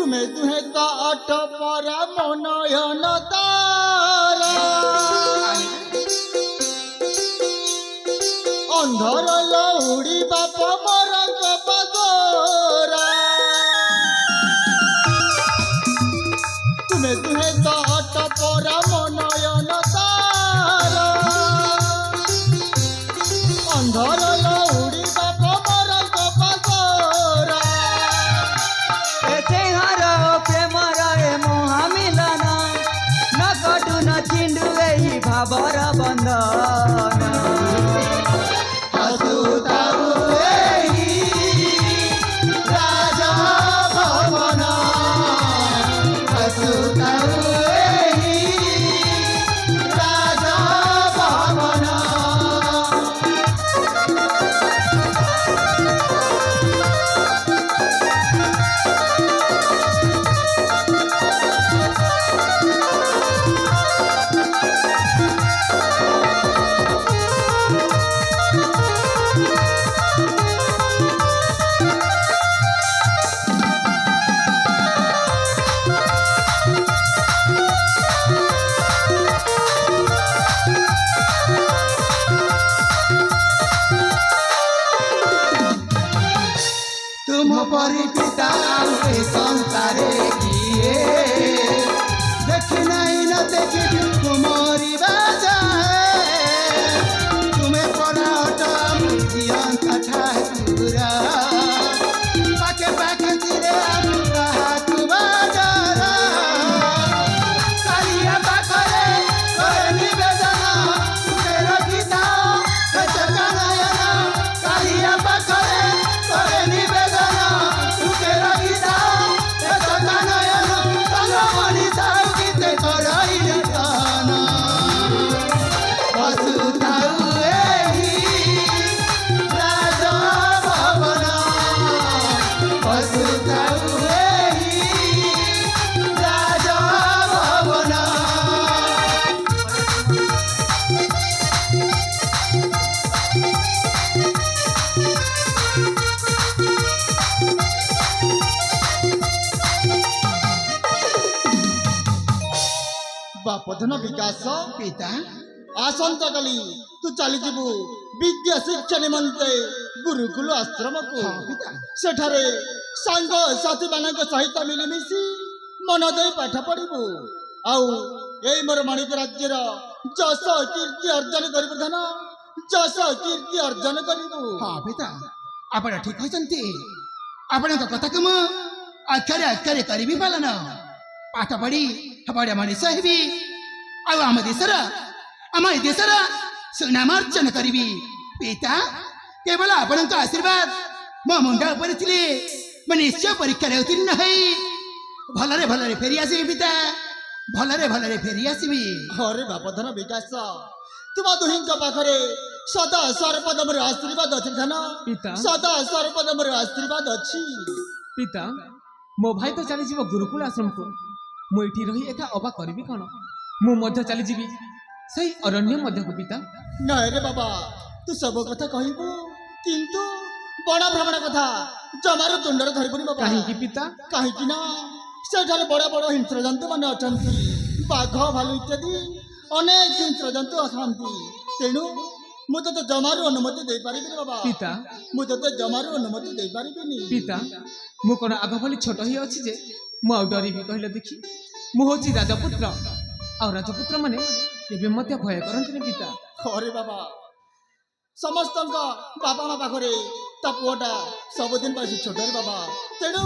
तुम्हें दुहे तो अठ परा मनयन तारा अंधर लौड़ी बाप मर बगोरा तुम्हें दुहे तो अठ परा मनयन तारा अंधर लौड़ी बाप मर बगोरा चेहर प्रेम रे मोहा मिलन न कटु न छिंडु एही भावर बंधन हसुताऊ एही राजा भवन हसुताऊ एही राजा भवन तुम परी पिता आउे संसारे किए देख नहीं न देखे तुम्हारी बाजा तुम्हें पराठा जीवन कथा पूरा पाके पाके तेरे कहा तू बाजारा कालिया पाखरे करे निवेदना तुके रखिता चका नयना कालिया पाखरे करे निवेदना तुके रखिता चका नयना संगमणि साहु गीते कराइले काना हसुताऊ एही राजा भवन हसुताऊ एही राजा भवन बापधन विकास पिता आसंता काली तू चली जीवु विद्या शिक्षा निमंते गुरुकुल आश्रम को सेठारे सांग साथी मान सहित मिलिमिशि मन दे पाठ पढ़ू आउ एई मोर मणिक राज्यर जस कीर्ति अर्जन करू धन जस कीर्ति अर्जन करू। हाँ पिता आपण ठीक होती आपण कथा को मु अक्षरे अक्षरे करी पालन पाठ पढ़ी बड़े मनीष हेबी आम देशर सुनामार्जन करी पिता केवल आपण आशीर्वाद मो मुंडा उपर थिले मैं निश्चय परीक्षा उत्तीर्ण है भलरे भलरे फेरी आसबि पिता भलरे फेरी आसबि। अरे बापधन विकास तुम दुही पाखरे सदा सर्वदा मोर आशीर्वाद अच्छी धन पिता सदा सर्वदा मोर आशीर्वाद अच्छी पिता मो भाई तो चली जीव गुरुकुल आश्रम को मु एठी रही एका अबा करबी कोन मु मध्य चली जीवी सही अरण्य मध्य को पिता। नहीं रे बाबा तू सब कथा कहबू किंतु बड़ा भ्रमण कथा जमार तुंडर धरबुनी बाबा काहे पिता कहीं ना सेठारे बड़ बड़ हिंस्र जंतु मान अच्छा बाघ भालू इत्यादि अनेक हिंस्र जंतु अथांती तेणु मुझे तो जमारू अनुमति दे पारिबी बाबा पिता मुझे तो जमारू अनुमति दे पारिबी पिता मु कोन आग भली छोट ही अछि जे मु आ डरिबी कहले देखी मु होची राजपुत्र आ राजपुत्र माने केबे मते भय करंतनी पिता। अरे बाबा समस्त बापा माँ पाखे ता पुआटा सबुदिन छोट बाबा तेणु